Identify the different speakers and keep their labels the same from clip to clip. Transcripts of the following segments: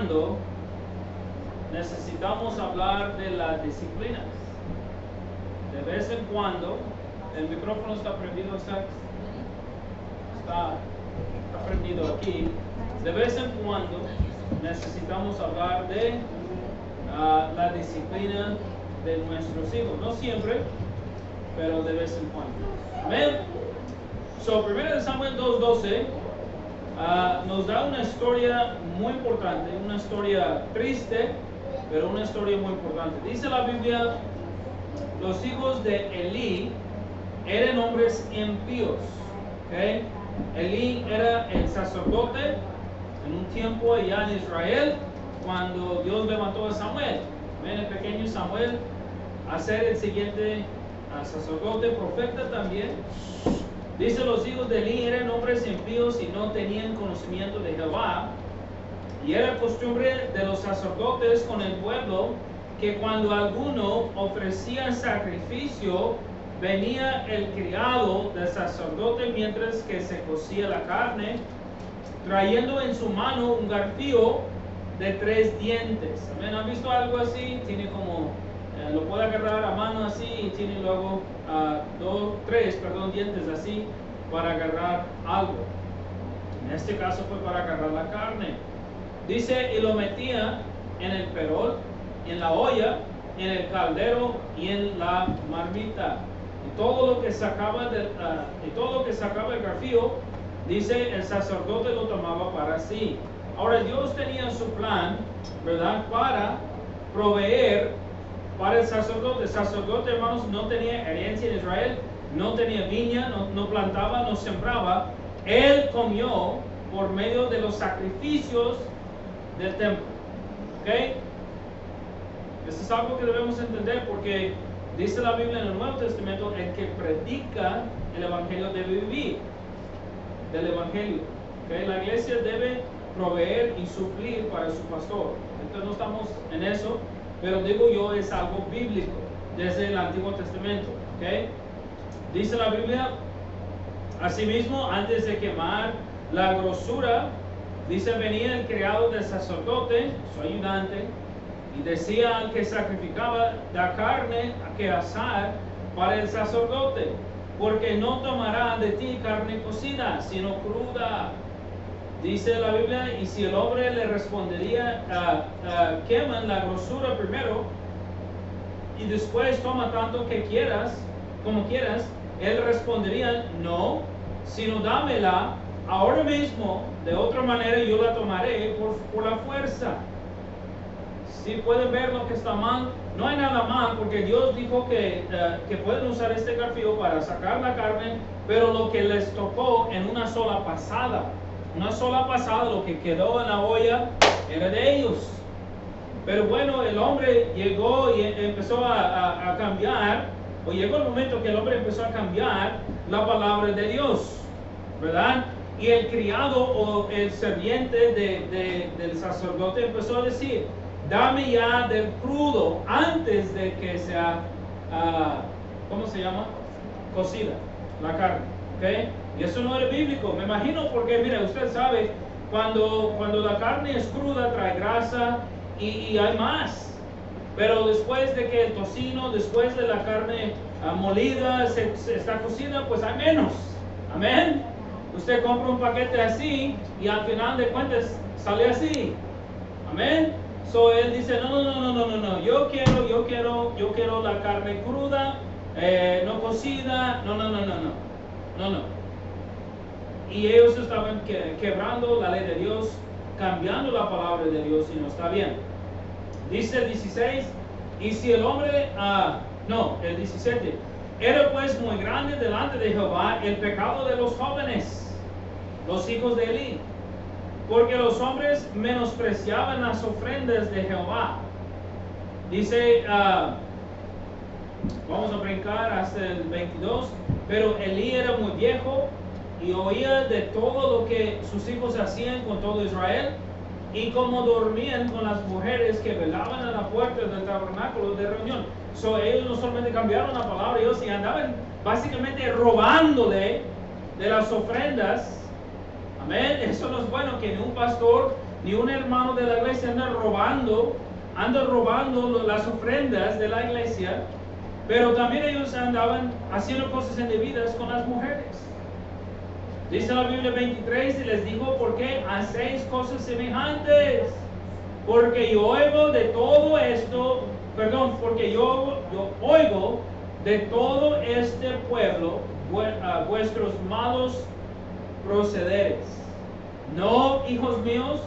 Speaker 1: cuando necesitamos hablar de las disciplinas. De vez en cuando, el micrófono está prendido, está prendido aquí. De vez en cuando necesitamos hablar de la disciplina de nuestros hijos. No siempre, pero de vez en cuando. Amén. So, 1 Samuel 2:12 nos da una historia muy importante, una historia triste, pero una historia muy importante. Dice la Biblia, los hijos de Elí eran hombres impíos. ¿Okay? Elí era el sacerdote en un tiempo allá en Israel, cuando Dios levantó a Samuel. ¿Ven? El pequeño Samuel a ser el siguiente sacerdote, profeta también. Dice, los hijos de Elí eran hombres impíos y no tenían conocimiento de Jehová. Y era costumbre de los sacerdotes con el pueblo que cuando alguno ofrecía sacrificio, venía el criado del sacerdote mientras que se cocía la carne, trayendo en su mano un garfio de 3 dientes. ¿Amén? ¿Han visto algo así? Tiene como, lo puede agarrar a mano así y tiene luego 3 dientes así para agarrar algo. En este caso fue para agarrar la carne. Dice, y lo metía en el perol, en la olla, en el caldero y en la marmita. Y todo lo que sacaba el garfio, dice, el sacerdote lo tomaba para sí. Ahora Dios tenía su plan, ¿verdad?, para proveer para el sacerdote. El sacerdote, hermanos, no tenía herencia en Israel, no tenía viña, no plantaba, no sembraba. Él comió por medio de los sacrificios del templo. ¿Ok? Eso es algo que debemos entender, porque dice la Biblia en el Nuevo Testamento, el que predica el Evangelio debe vivir del Evangelio. ¿Okay? La iglesia debe proveer y suplir para su pastor. Entonces no estamos en eso, pero digo yo, es algo bíblico desde el Antiguo Testamento. ¿Okay? Dice la Biblia, asimismo, antes de quemar la grosura, dice, venía el criado del sacerdote, su ayudante, y decía al que sacrificaba, da carne a que asar para el sacerdote, porque no tomará de ti carne cocida, sino cruda. Dice la Biblia, y si el hombre le respondería, queman la grosura primero, y después toma tanto que quieras, como quieras, él respondería, no, sino dámela ahora mismo, de otra manera yo la tomaré por la fuerza. Si pueden ver lo que está mal, no hay nada mal, porque Dios dijo que pueden usar este garfio para sacar la carne, pero lo que les tocó en una sola pasada, lo que quedó en la olla era de ellos. Pero bueno, el hombre llegó y empezó a cambiar, o llegó el momento que el hombre empezó a cambiar la palabra de Dios, ¿verdad? Y el criado o el serviente del sacerdote empezó a decir, dame ya del crudo antes de que sea, ¿cómo se llama? Cocida la carne. ¿Okay? Y eso no era bíblico, me imagino, porque mira, usted sabe, cuando la carne es cruda trae grasa y hay más. Pero después de que el tocino, después de la carne molida se está cocida, pues hay menos. Amén. Usted compra un paquete así y al final de cuentas sale así. Amén. So él dice, no, yo quiero la carne cruda, no cocida, no. Y ellos estaban quebrando la ley de Dios, cambiando la palabra de Dios, y no está bien. Dice el 16, y si el hombre, el 17, era pues muy grande delante de Jehová el pecado de los jóvenes, los hijos de Elí, porque los hombres menospreciaban las ofrendas de Jehová. Dice, vamos a brincar hasta el 22, pero Elí era muy viejo y oía de todo lo que sus hijos hacían con todo Israel, y como dormían con las mujeres que velaban a la puerta del tabernáculo de reunión. So, ellos no solamente cambiaron la palabra de Dios, y andaban básicamente robándole de las ofrendas. Amén. Eso no es bueno, que un pastor ni un hermano de la iglesia anda robando las ofrendas de la iglesia, pero también ellos andaban haciendo cosas indebidas con las mujeres. Dice la Biblia 23 y les dijo, ¿por qué hacéis cosas semejantes? Porque yo oigo de todo esto, porque yo oigo de todo este pueblo vuestros malos procederes. No, hijos míos,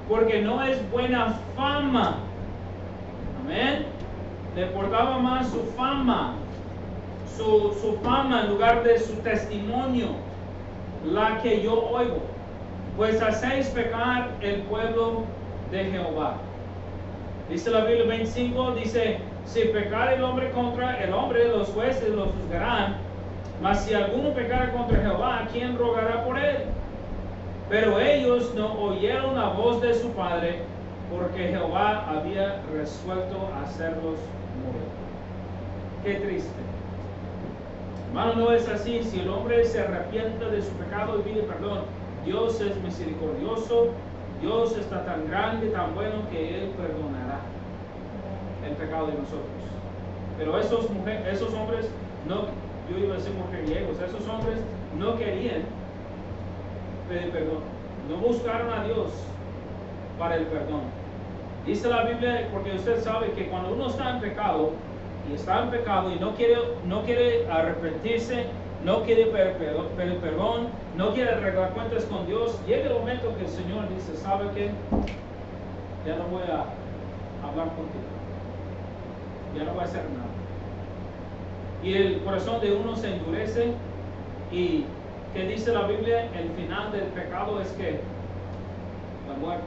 Speaker 1: porque no es buena fama. Amén. Le importaba más su fama, su fama en lugar de su testimonio, la que yo oigo. Pues hacéis pecar el pueblo de Jehová. Dice la Biblia 25, dice, si pecar el hombre contra el hombre, los jueces lo juzgarán, mas si alguno pecara contra Jehová, ¿quién rogará por él? Pero ellos no oyeron la voz de su padre, porque Jehová había resuelto hacerlos morir. Qué triste. Hermano, no es así. Si el hombre se arrepienta de su pecado y pide perdón, Dios es misericordioso. Dios está tan grande, tan bueno, que Él perdonará el pecado de nosotros. Pero esos hombres, no, yo iba a decir mujeriegos, esos hombres no querían pedir perdón. No buscaron a Dios para el perdón. Dice la Biblia, porque usted sabe que cuando uno está en pecado y no quiere arrepentirse, no quiere pedir perdón, no quiere arreglar cuentas con Dios, llega el momento que el Señor dice, ¿sabe qué? Ya no voy a hablar contigo, ya no voy a hacer nada. Y el corazón de uno se endurece. Y ¿qué dice la Biblia? El final del pecado es que la muerte.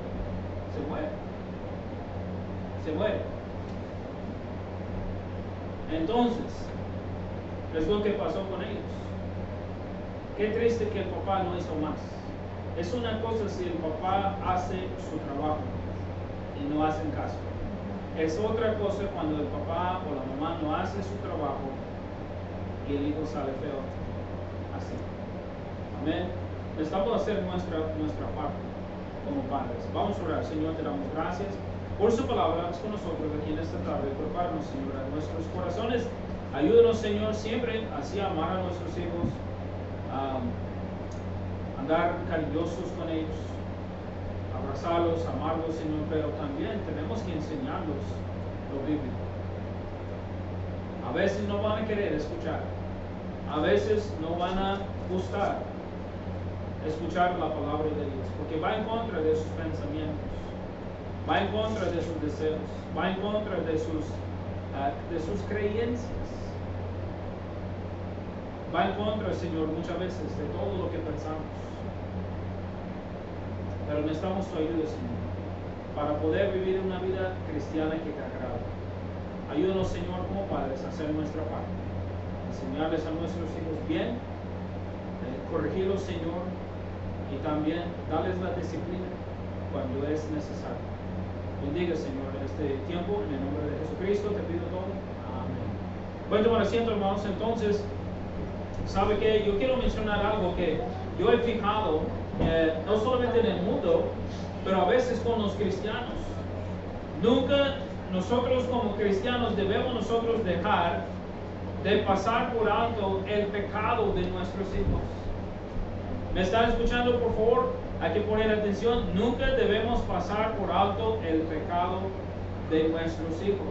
Speaker 1: Se muere. Entonces, es lo que pasó con ellos. Qué triste que el papá no hizo más. Es una cosa si el papá hace su trabajo y no hacen caso. Es otra cosa cuando el papá o la mamá no hace su trabajo y el hijo sale feo así. Amén. Necesitamos hacer nuestra parte como padres. Vamos a orar. Señor, te damos gracias por su palabra con nosotros aquí en esta tarde. Prepáranos, Señor, a nuestros corazones. Ayúdanos, Señor, siempre así a amar a nuestros hijos, a andar cariñosos con ellos, abrazarlos, amarlos, Señor, pero también tenemos que enseñarlos lo bíblico. A veces no van a querer escuchar, a veces no van a gustar escuchar la palabra de Dios, porque va en contra de sus pensamientos, va en contra de sus deseos, va en contra de sus creencias, va en contra, Señor, muchas veces de todo lo que pensamos. Pero necesitamos tu ayuda, Señor, para poder vivir una vida cristiana que te agrada. Ayúdanos, Señor, como padres, a hacer nuestra parte, enseñarles a nuestros hijos bien, corregirlos, Señor, y también darles la disciplina cuando es necesario. Bendiga, Señor, este tiempo, en el nombre de Jesucristo te pido todo. Amén. Bueno, tomar asiento, hermanos. Entonces, ¿sabe qué? Yo quiero mencionar algo que yo he fijado, no solamente en el mundo, pero a veces con los cristianos. Nunca nosotros como cristianos debemos nosotros dejar de pasar por alto el pecado de nuestros hijos. ¿Me están escuchando, por favor? Hay que poner atención. Nunca debemos pasar por alto el pecado de nuestros hijos.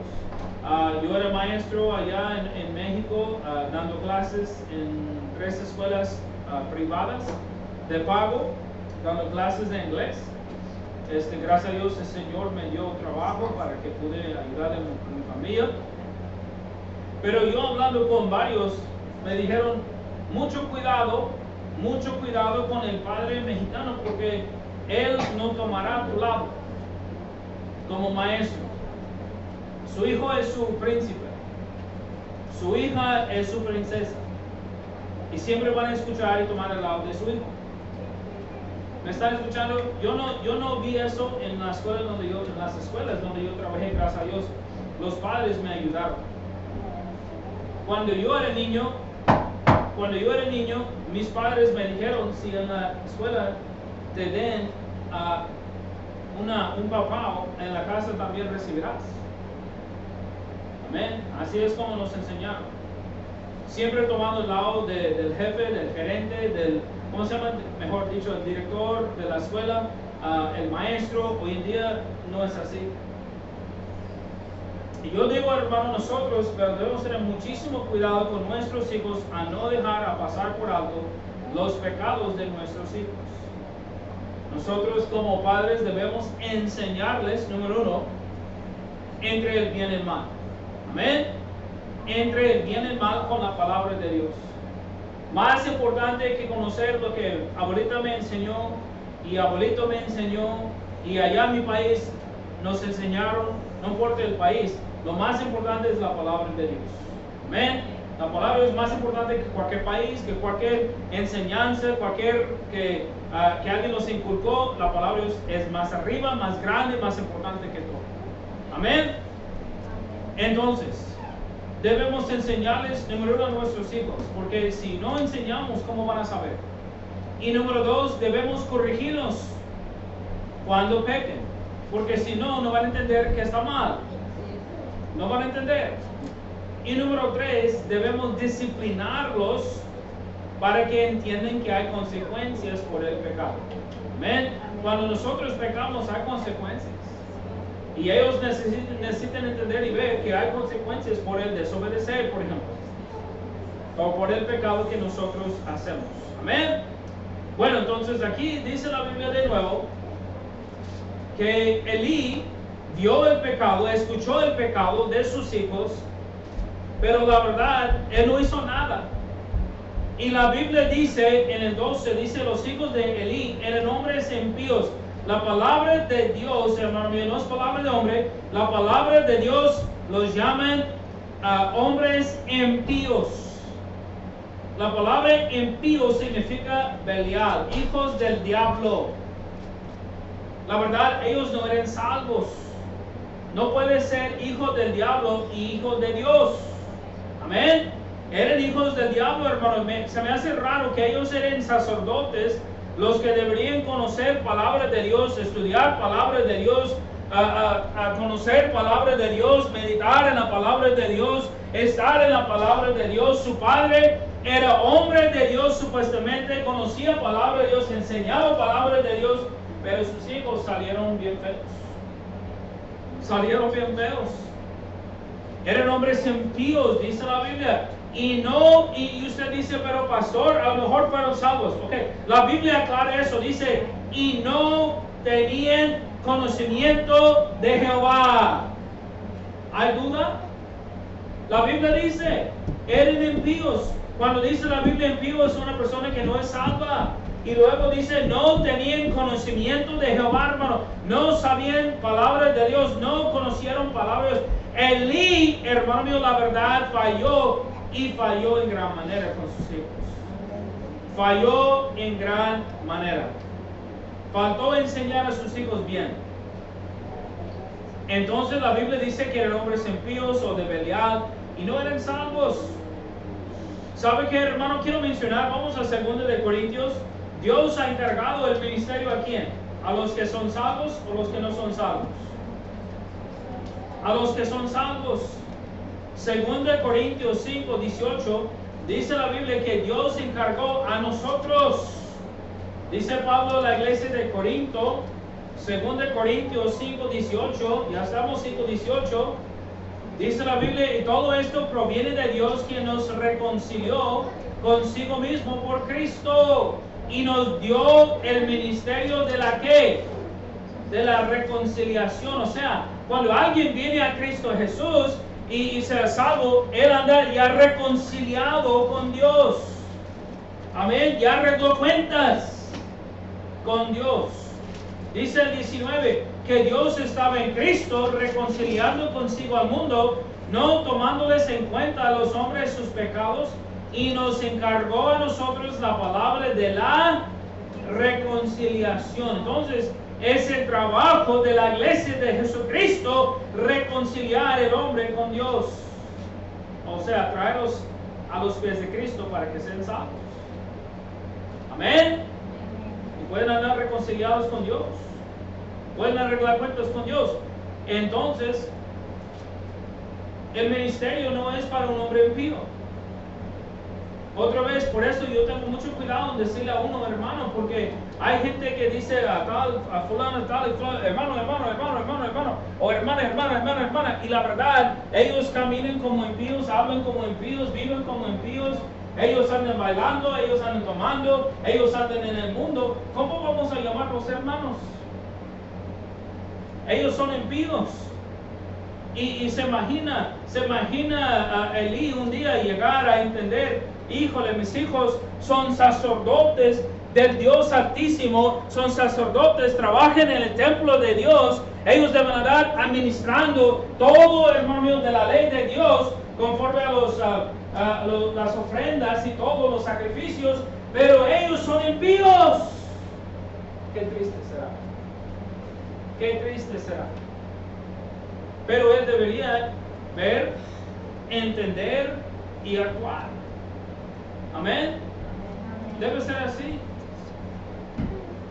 Speaker 1: Yo era maestro allá en México, dando clases en 3 escuelas privadas de pago, dando clases de inglés. Gracias a Dios el Señor me dio trabajo para que pude ayudar a mi familia. Pero yo hablando con varios, me dijeron, mucho cuidado con el padre mexicano, porque él no tomará tu lado como maestro. Su hijo es su príncipe, su hija es su princesa, y siempre van a escuchar y tomar el lado de su hijo. ¿Me están escuchando? Yo no vi eso en las escuelas donde yo trabajé. Gracias a Dios, los padres me ayudaron. Cuando yo era niño, mis padres me dijeron, si en la escuela te den un papá en la casa también recibirás. Amén. Así es como nos enseñaron. Siempre tomando el lado del jefe, del gerente, del, ¿cómo se llama? Mejor dicho, el director de la escuela, el maestro. Hoy en día no es así. Y yo digo, hermano, nosotros debemos tener muchísimo cuidado con nuestros hijos a no dejar a pasar por alto los pecados de nuestros hijos. Nosotros como padres debemos enseñarles, número uno, entre el bien y el mal. Amén. Entre el bien y el mal con la palabra de Dios. Más importante que conocer lo que abuelita me enseñó y abuelito me enseñó y allá en mi país nos enseñaron, no importa el país, lo más importante es la palabra de Dios. Amén. La palabra es más importante que cualquier país, que cualquier enseñanza, cualquier que alguien nos inculcó. La palabra es más arriba, más grande, más importante que todo. Amén. Entonces, debemos enseñarles, número uno, a nuestros hijos, porque si no enseñamos, ¿cómo van a saber? Y número dos, debemos corregirlos cuando pequen, porque si no, no van a entender que está mal. No van a entender. Y número tres, debemos disciplinarlos para que entiendan que hay consecuencias por el pecado. Amén. Cuando nosotros pecamos hay consecuencias. Y ellos necesitan entender y ver que hay consecuencias por el desobedecer, por ejemplo. O por el pecado que nosotros hacemos. Amén. Bueno, entonces aquí dice la Biblia de nuevo que Elí vio el pecado, escuchó el pecado de sus hijos, pero la verdad, él no hizo nada. Y la Biblia dice, en el 12, dice, los hijos de Elí eran hombres impíos. La palabra de Dios, hermano mío, no es palabra de hombre, la palabra de Dios los llaman hombres impíos. La palabra impío significa Belial, hijos del diablo. La verdad, ellos no eran salvos. No puede ser hijo del diablo y hijo de Dios. Amén. Eran hijos del diablo, hermano. Se me hace raro que ellos eran sacerdotes, los que deberían conocer palabra de Dios, estudiar palabra de Dios, conocer palabra de Dios, meditar en la palabra de Dios, estar en la palabra de Dios. Su padre era hombre de Dios, supuestamente, conocía palabra de Dios, enseñaba palabra de Dios, pero sus hijos salieron bien feos. Salieron bien feos. Eran hombres impíos, dice la Biblia. Y usted dice, pero pastor, a lo mejor fueron salvos. Ok, la Biblia aclara eso, dice, y no tenían conocimiento de Jehová. ¿Hay duda? La Biblia dice, eran impíos. Cuando dice la Biblia impío es una persona que no es salva. Y luego dice, no tenían conocimiento de Jehová, hermano. No sabían palabras de Dios, no conocieron palabras. Elí, hermano mío, la verdad falló. Y falló en gran manera con sus hijos. Falló en gran manera. Faltó enseñar a sus hijos bien. Entonces la Biblia dice que eran hombres impíos o de Belial y no eran salvos. ¿Sabe qué, hermano? Quiero mencionar, vamos a 2 de Corintios. Dios ha encargado el ministerio ¿a quién? ¿A los que son salvos o los que no son salvos? A los que son salvos. 2 Corintios 5, 18, dice la Biblia que Dios encargó a nosotros. Dice Pablo a la iglesia de Corinto, 2 Corintios 5, 18, ya estamos 5, 18, dice la Biblia, y todo esto proviene de Dios, quien nos reconcilió consigo mismo por Cristo, y nos dio el ministerio de la ¿qué? De la reconciliación. O sea, cuando alguien viene a Cristo Jesús y será salvo, él anda ya reconciliado con Dios. Amén, ya arregló cuentas con Dios. Dice el 19 que Dios estaba en Cristo reconciliando consigo al mundo, no tomándoles en cuenta a los hombres sus pecados, y nos encargó a nosotros la palabra de la reconciliación. Entonces es el trabajo de la iglesia de Jesucristo reconciliar el hombre con Dios, o sea, traerlos a los pies de Cristo para que sean salvos. Amén. Y pueden andar reconciliados con Dios. pueden arreglar cuentas con Dios. Entonces, el ministerio no es para un hombre impío. Otra vez, por eso yo tengo mucho cuidado en decirle a uno hermano, porque hay gente que dice a fulano, tal y fulano, hermano, o hermana, y la verdad, ellos caminan como impíos, hablan como impíos, viven como impíos, ellos andan bailando, ellos andan tomando, ellos andan en el mundo. ¿Cómo vamos a llamarlos hermanos? Ellos son impíos. Y se imagina a Elí un día llegar a entender, híjole, mis hijos son sacerdotes del Dios Altísimo, son sacerdotes, trabajan en el templo de Dios, ellos deben andar administrando todo, hermano mío, de la ley de Dios, conforme a las ofrendas y todos los sacrificios, pero ellos son impíos. Qué triste será. Qué triste será. Pero él debería ver, entender y actuar. Amén. Debe ser así.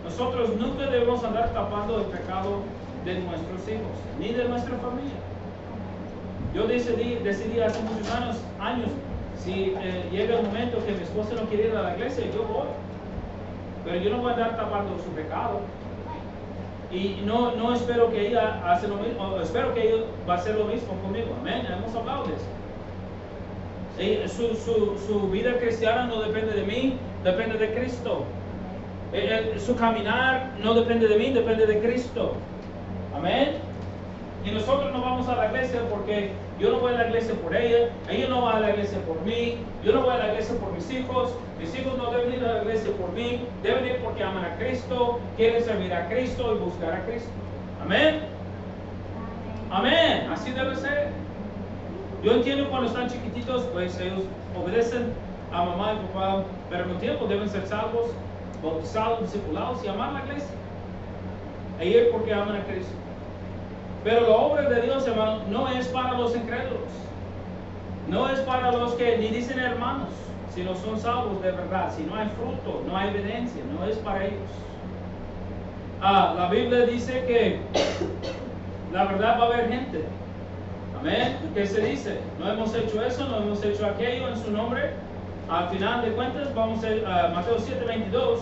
Speaker 1: Nosotros nunca debemos andar tapando el pecado de nuestros hijos, ni de nuestra familia. Yo decidí hace muchos años, si llega un momento que mi esposa no quiere ir a la iglesia, yo voy. Pero yo no voy a andar tapando su pecado. Y no espero que ella hace lo mismo, espero que ella va a hacer lo mismo conmigo. Amén. Hemos hablado de eso. Su vida cristiana no depende de mí, depende de Cristo. Su caminar no depende de mí, depende de Cristo. Amén. Y nosotros no vamos a la iglesia porque yo no voy a la iglesia por ella no va a la iglesia por mí, yo no voy a la iglesia por mis hijos no deben ir a la iglesia por mí, deben ir porque aman a Cristo, quieren servir a Cristo y buscar a Cristo. Amén. Amén. Así debe ser. Yo entiendo cuando están chiquititos, pues ellos obedecen a mamá y papá, pero con tiempo deben ser salvos, bautizados, discipulados y amar la iglesia. E ir porque aman a Cristo. Pero la obra de Dios, hermano, no es para los incrédulos. No es para los que ni dicen hermanos, si no son salvos de verdad, si no hay fruto, no hay evidencia, no es para ellos. La Biblia dice que la verdad va a haber gente. Amén. ¿Qué se dice? No hemos hecho eso, no hemos hecho aquello en su nombre. Al final de cuentas, vamos a Mateo 7:22.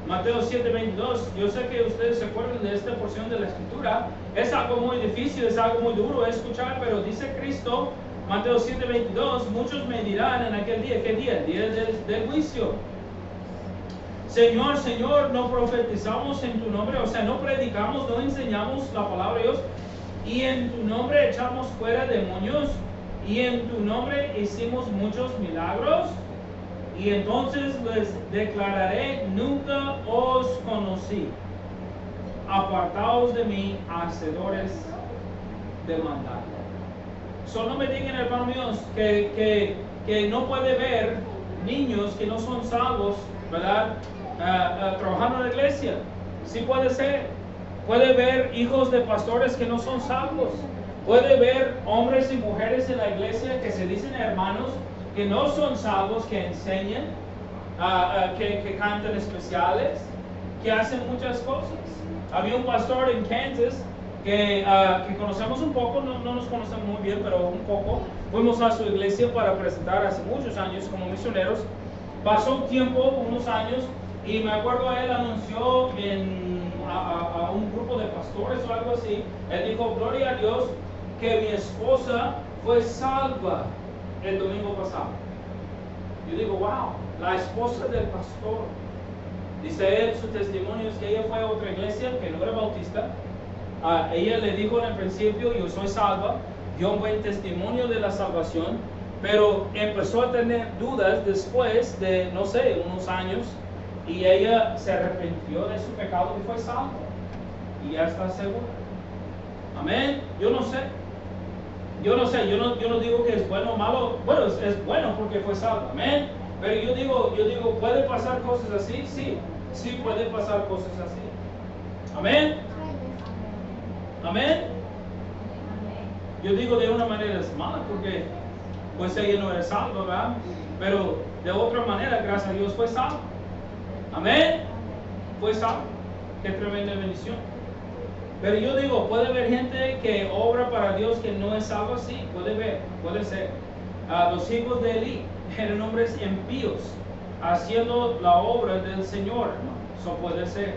Speaker 1: Mateo 7:22, yo sé que ustedes se acuerdan de esta porción de la escritura, es algo muy difícil, es algo muy duro de escuchar, pero dice Cristo, Mateo 7:22, muchos me dirán en aquel día, ¿qué día? El día del juicio. Señor, Señor, no profetizamos en tu nombre, o sea, no predicamos, no enseñamos la palabra de Dios, y en tu nombre echamos fuera demonios, y en tu nombre hicimos muchos milagros. Y entonces les declararé, nunca os conocí. Apartaos de mí, hacedores de maldad. Solo me digan, hermanos míos, que no puede ver niños que no son salvos, ¿verdad? Trabajando en la iglesia. Sí puede ser. Puede ver hijos de pastores que no son salvos. Puede ver hombres y mujeres en la iglesia que se dicen hermanos, que no son salvos, que enseñan, que cantan especiales, que hacen muchas cosas. Había un pastor en Kansas que conocemos un poco, no nos conocemos muy bien, pero un poco. Fuimos a su iglesia para presentar hace muchos años como misioneros. Pasó un tiempo, unos años, y me acuerdo él anunció a un grupo de pastores o algo así. Él dijo, gloria a Dios, que mi esposa fue salva el domingo pasado. Yo digo, wow, la esposa del pastor. Dice él, su testimonio es que ella fue a otra iglesia que no era bautista. Ella le dijo en el principio, yo soy salva, dio un buen testimonio de la salvación, pero empezó a tener dudas después de, no sé, unos años, y ella se arrepintió de su pecado y fue salva. Y ya está segura. Amén. Yo no sé, yo no digo que es bueno o malo. Bueno, es bueno porque fue salvo. Amén. Pero yo digo, ¿puede pasar cosas así? Sí puede pasar cosas así. Amén. Amén. Yo digo de una manera es mala porque pues ella no era salva, ¿verdad? Pero de otra manera, gracias a Dios, fue salva. Amén. Fue salva. Qué tremenda bendición. Pero yo digo, puede haber gente que obra para Dios que no es algo así, puede ser. Los hijos de Eli eran hombres impíos, haciendo la obra del Señor, hermano. Eso puede ser.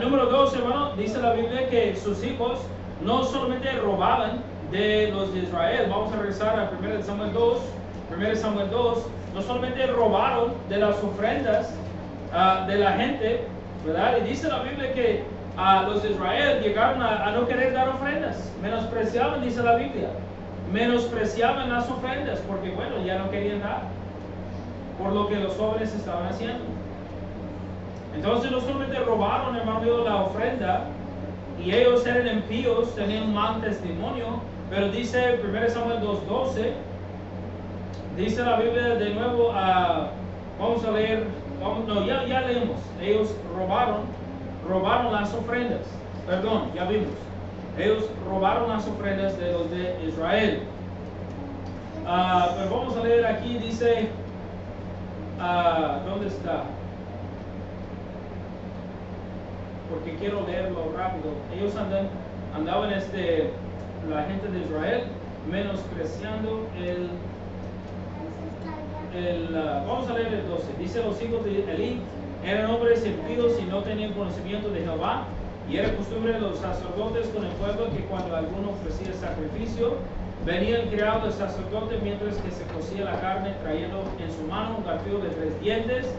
Speaker 1: Número 2, hermano, dice la Biblia que sus hijos no solamente robaban de los de Israel. Vamos a regresar a 1 Samuel 2. 1 Samuel 2, no solamente robaron de las ofrendas de la gente, ¿verdad? Y dice la Biblia que los de Israel llegaron a no querer dar ofrendas. Menospreciaban, dice la Biblia. Menospreciaban las ofrendas porque, bueno, ya no querían dar por lo que los jóvenes estaban haciendo. Entonces no solamente robaron, hermano mío, la ofrenda, y ellos eran impíos, tenían un mal testimonio, pero dice 1 Samuel 2:12, dice la Biblia de nuevo, vamos a leer, ya leemos, ellos robaron las ofrendas, perdón, ya vimos, ellos robaron las ofrendas de los de Israel. Pero vamos a leer aquí, dice, ¿dónde está? Porque quiero leerlo rápido. Ellos andaban la gente de Israel menospreciando vamos a leer el 12. Dice: los hijos de Eli eran hombres impíos y no tenían conocimiento de Jehová, y era costumbre de los sacerdotes con el pueblo que cuando alguno ofrecía sacrificio, venía el criado del sacerdote mientras que se cocía la carne, trayendo en su mano un garfio de 3 dientes.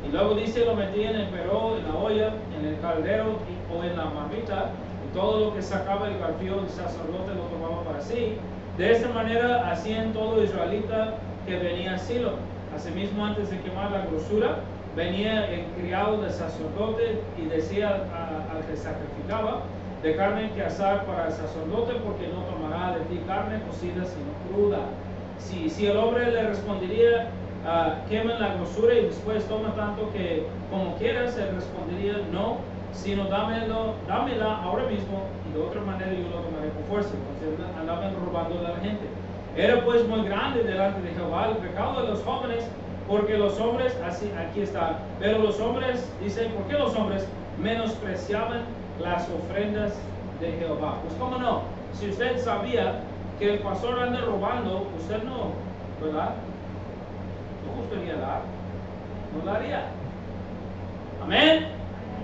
Speaker 1: Y luego dice, lo metía en el perol, en la olla, en el caldero o en la marmita, y todo lo que sacaba el garfio del sacerdote lo tomaba para sí. De esta manera hacían todo israelita que venía a Silo. Asimismo, antes de quemar la grosura, venía el criado del sacerdote y decía al que sacrificaba: de carne que asar para el sacerdote, porque no tomará de ti carne cocida sino cruda. Si el hombre le respondería: quemen la grosura y después toma tanto como quieras, él respondería: no, sino dámela ahora mismo, y de otra manera yo lo tomaré por fuerza. Entonces andaban robando a la gente. Era pues muy grande delante de Jehová el pecado de los jóvenes, porque los hombres, aquí está, pero los hombres, dice, ¿por qué los hombres menospreciaban las ofrendas de Jehová? Pues cómo no, si usted sabía que el pastor anda robando, usted no, ¿verdad? No gustaría dar, no lo haría. Amén.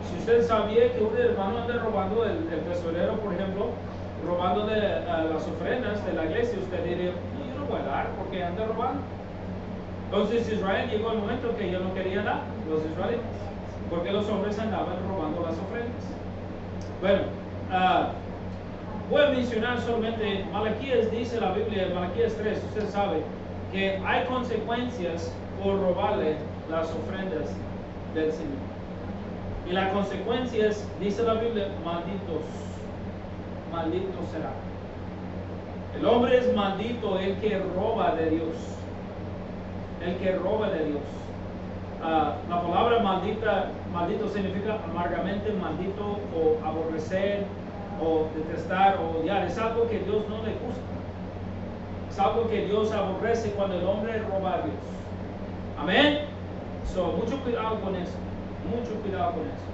Speaker 1: Si usted sabía que un hermano anda robando, el tesorero, por ejemplo, robando de las ofrendas de la iglesia, usted diría: no, yo no voy a dar porque anda robando. Entonces Israel llegó el momento que yo no quería dar, los israelitas, porque los hombres andaban robando las ofrendas. Bueno, voy a mencionar solamente Malaquías. Dice la Biblia, Malaquías 3, usted sabe que hay consecuencias por robarle las ofrendas del Señor. Y las consecuencias, dice la Biblia, maldito será. El hombre es maldito, el que roba de Dios. El que roba de Dios. La palabra maldito significa amargamente maldito, o aborrecer, o detestar, o odiar. Es algo que Dios no le gusta. Es algo que Dios aborrece cuando el hombre roba a Dios. Amén. Mucho cuidado con eso. Mucho cuidado con eso.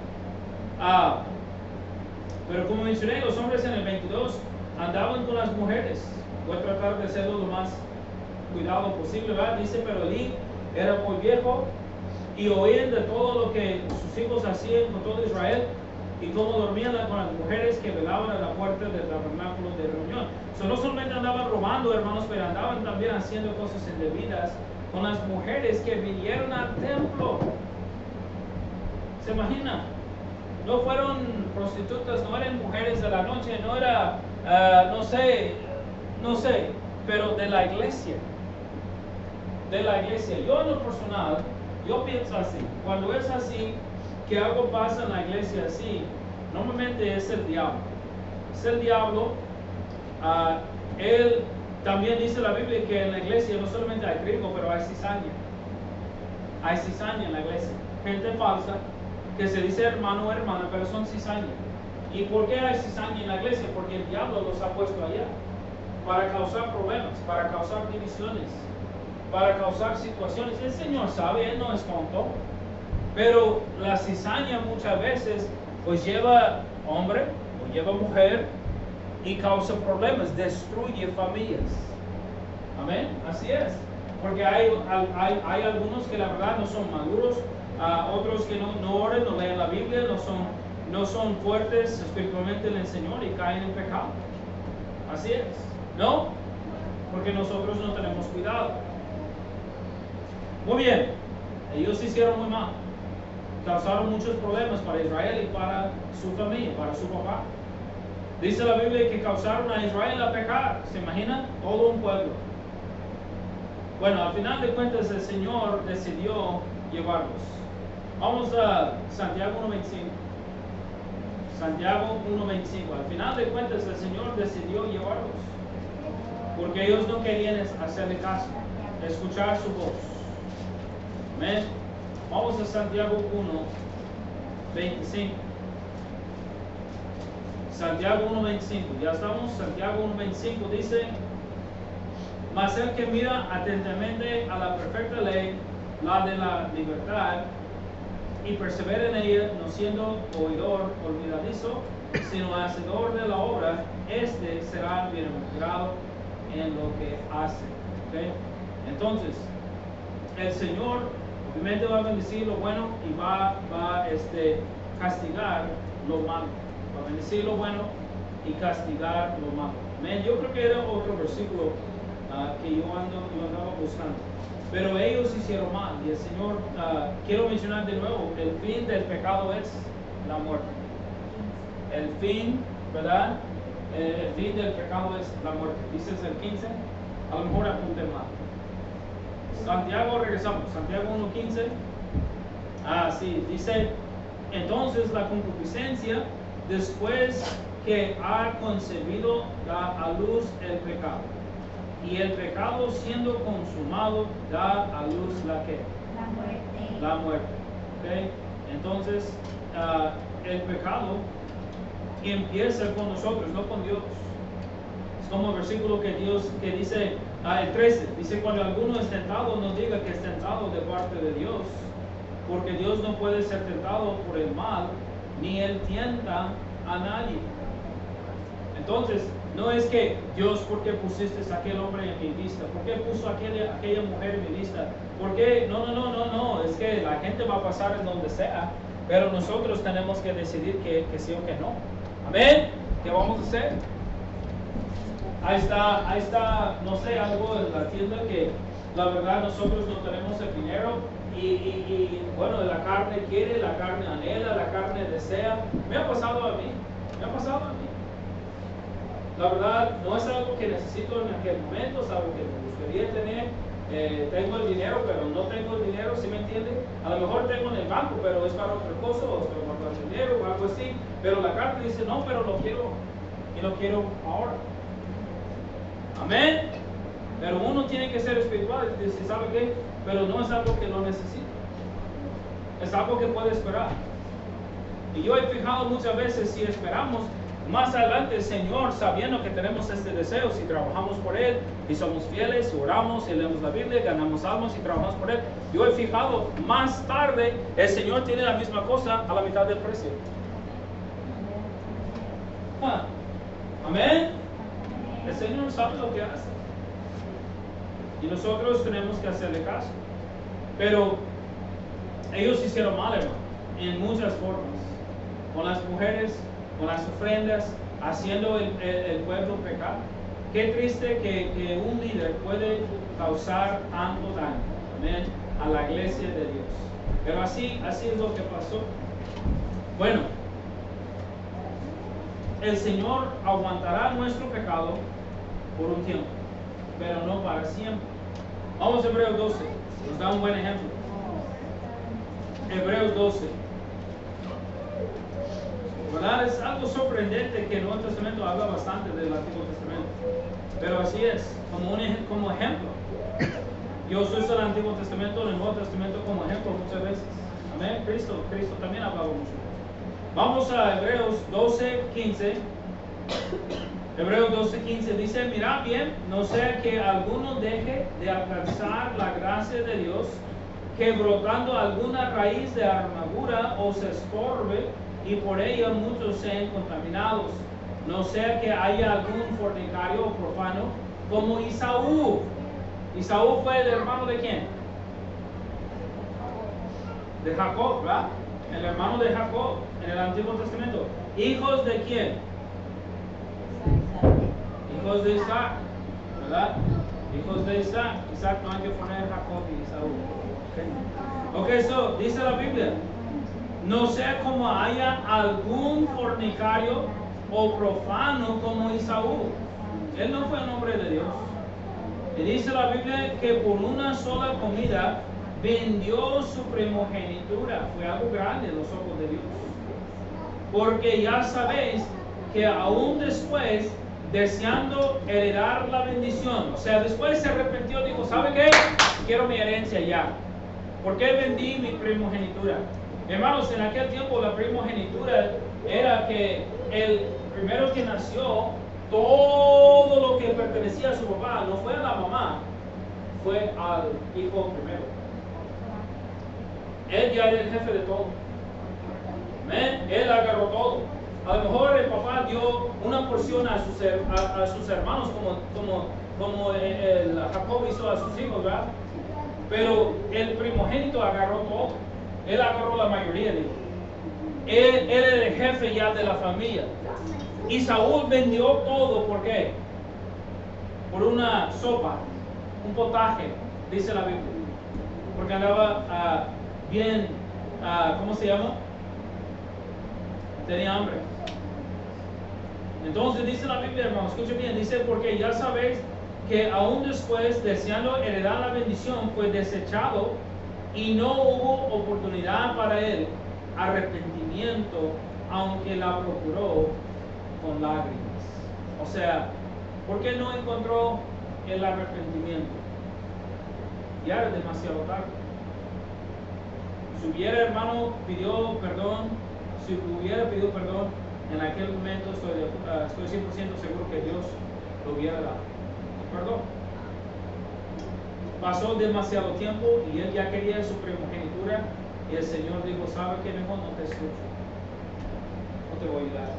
Speaker 1: Pero como mencioné, los hombres en el 22 andaban con las mujeres. Voy a tratar de hacerlo lo más cuidado posible, ¿verdad? Dice: pero Eli era muy viejo y oían de todo lo que sus hijos hacían con todo Israel, y cómo dormían con las mujeres que velaban a la puerta del tabernáculo de reunión. No solamente andaban robando, hermanos, pero andaban también haciendo cosas indebidas con las mujeres que vinieron al templo. ¿Se imagina? No fueron prostitutas, no eran mujeres de la noche, no era, no sé, pero de la iglesia. De la iglesia. Yo en lo personal, yo pienso así. Cuando es así, que algo pasa en la iglesia así, normalmente es el diablo. Es el diablo. Él también dice la Biblia que en la iglesia no solamente hay trigo, pero hay cizaña. Hay cizaña en la iglesia. Gente falsa que se dice hermano o hermana, pero son cizaña. ¿Y por qué hay cizaña en la iglesia? Porque el diablo los ha puesto allá para causar problemas, para causar divisiones, para causar situaciones. El Señor sabe, Él no es tonto, pero la cizaña muchas veces pues lleva hombre o lleva mujer y causa problemas, destruye familias. Amén, así es. Porque hay algunos que la verdad no son maduros, otros que no oran, no leen la Biblia, no son fuertes espiritualmente en el Señor y caen en pecado. Así es, ¿no? Porque nosotros no tenemos cuidado. Muy bien, ellos hicieron muy mal. Causaron muchos problemas para Israel y para su familia, para su papá. Dice la Biblia que causaron a Israel a pecar. ¿Se imagina? Todo un pueblo. Bueno, al final de cuentas el Señor decidió llevarlos. Vamos a Santiago 1:25. Santiago 1:25. Al final de cuentas el Señor decidió llevarlos. Porque ellos no querían hacerle caso, escuchar su voz. Amén. Vamos a Santiago 1:25. Santiago 1:25. Ya estamos. Santiago 1:25 dice: mas el que mira atentamente a la perfecta ley, la de la libertad, y persevera en ella, no siendo oidor olvidadizo, sino hacedor de la obra, este será bienaventurado en lo que hace. ¿Okay? Entonces, el Señor obviamente va a bendecir lo bueno y va a castigar lo malo. Va a bendecir lo bueno y castigar lo malo. Amén. Yo creo que era otro versículo que yo andaba buscando. Pero ellos hicieron mal y el Señor, quiero mencionar de nuevo, el fin del pecado es la muerte. El fin, ¿verdad? El fin del pecado es la muerte. Dices el 15, a lo mejor apunte mal. Santiago, regresamos, Santiago 1:15. Sí, dice: entonces la concupiscencia, después que ha concebido, da a luz el pecado. Y el pecado, siendo consumado, da a luz la ¿qué?
Speaker 2: La muerte.
Speaker 1: La muerte. ¿Okay? Entonces, el pecado empieza con nosotros, no con Dios. Es como el versículo que dice, el 13, dice: cuando alguno es tentado, no diga que es tentado de parte de Dios, porque Dios no puede ser tentado por el mal, ni él tienta a nadie. Entonces, no es que Dios, ¿por qué pusiste a aquel hombre en mi vista? ¿Por qué puso aquella mujer en mi vista? ¿Por qué? No, es que la gente va a pasar en donde sea, pero nosotros tenemos que decidir que sí o que no. Amén. ¿Qué vamos a hacer? Ahí está, no sé, algo en la tienda que la verdad nosotros no tenemos el dinero y bueno, la carne quiere, la carne anhela, la carne desea. Me ha pasado a mí. La verdad, no es algo que necesito en aquel momento, es algo que me gustaría tener. Tengo el dinero, pero no tengo el dinero, ¿sí me entiende? A lo mejor tengo en el banco, pero es para otra cosa, o estoy guardando dinero o algo así. Pero la carne dice: no, pero lo quiero, y lo quiero ahora. Amén. Pero uno tiene que ser espiritual y decir: ¿sabe qué? Pero no es algo que lo necesito. Es algo que puede esperar. Y yo he fijado muchas veces, si esperamos más adelante, el Señor, sabiendo que tenemos este deseo, si trabajamos por Él y somos fieles, oramos y leemos la Biblia, ganamos almas y trabajamos por Él, yo he fijado, más tarde el Señor tiene la misma cosa a la mitad del precio. Amén. El Señor sabe lo que hace y nosotros tenemos que hacerle caso. Pero ellos hicieron mal, hermano, en muchas formas, con las mujeres, con las ofrendas, haciendo el pueblo pecar. Qué triste que un líder puede causar tanto daño, amén, a la iglesia de Dios. Pero así es lo que pasó. Bueno, el Señor aguantará nuestro pecado por un tiempo, pero no para siempre. Vamos a Hebreos 12, nos da un buen ejemplo. Hebreos 12. ¿Verdad? Es algo sorprendente que el Nuevo Testamento habla bastante del Antiguo Testamento. Pero así es, como ejemplo. Dios usa el Antiguo Testamento, el Nuevo Testamento como ejemplo muchas veces. Amén. Cristo también ha hablado mucho. Vamos a Hebreos 12:15. Hebreos 12:15 dice: mirad bien, no sea que alguno deje de alcanzar la gracia de Dios, que brotando alguna raíz de amargura os estorbe, y por ella muchos sean contaminados. No sea que haya algún fornicario o profano como Isaú. Isaú fue el hermano de quién? De Jacob, ¿verdad? El hermano de Jacob en el Antiguo Testamento. ¿Hijos de quién? Hijos de Isaac, ¿verdad? Hijos de Isaac. Isaac, no hay que poner Jacob y Isaú. Ok, so, dice la Biblia, no sea como haya algún fornicario o profano como Isaú. Él no fue un hombre de Dios. Y dice la Biblia que por una sola comida vendió su primogenitura. Fue algo grande en los ojos de Dios. Porque ya sabéis que aún después, deseando heredar la bendición, o sea, después se arrepintió, dijo, ¿sabe qué? Quiero mi herencia ya. ¿Por qué vendí mi primogenitura? Hermanos, en aquel tiempo la primogenitura era que el primero que nació, todo lo que pertenecía a su papá, no fue a la mamá, fue al hijo primero. Él ya era el jefe de todo. ¿Ven? Él agarró todo. A lo mejor el papá dio una porción a sus hermanos, como el Jacob hizo a sus hijos, ¿verdad? Pero el primogénito agarró todo. Él agarró la mayoría, digo. Él era el jefe ya de la familia. Y Saúl vendió todo, ¿por qué? Por una sopa, un potaje, dice la Biblia. Porque andaba bien, ¿cómo se llama? Tenía hambre. Entonces dice la Biblia, hermano, escuchen bien, dice, porque ya sabéis que aún después, deseando heredar la bendición, fue desechado y no hubo oportunidad para él, arrepentimiento, aunque la procuró con lágrimas. O sea, ¿por qué no encontró el arrepentimiento? Ya era demasiado tarde. Si hubiera, hermano, pidió perdón, si hubiera pedido perdón, en aquel momento estoy 100% seguro que Dios lo hubiera dado. Perdón. Pasó demasiado tiempo y él ya quería su primogenitura y el Señor dijo, ¿sabe qué? Mejor no te escucho. No te voy a ayudar.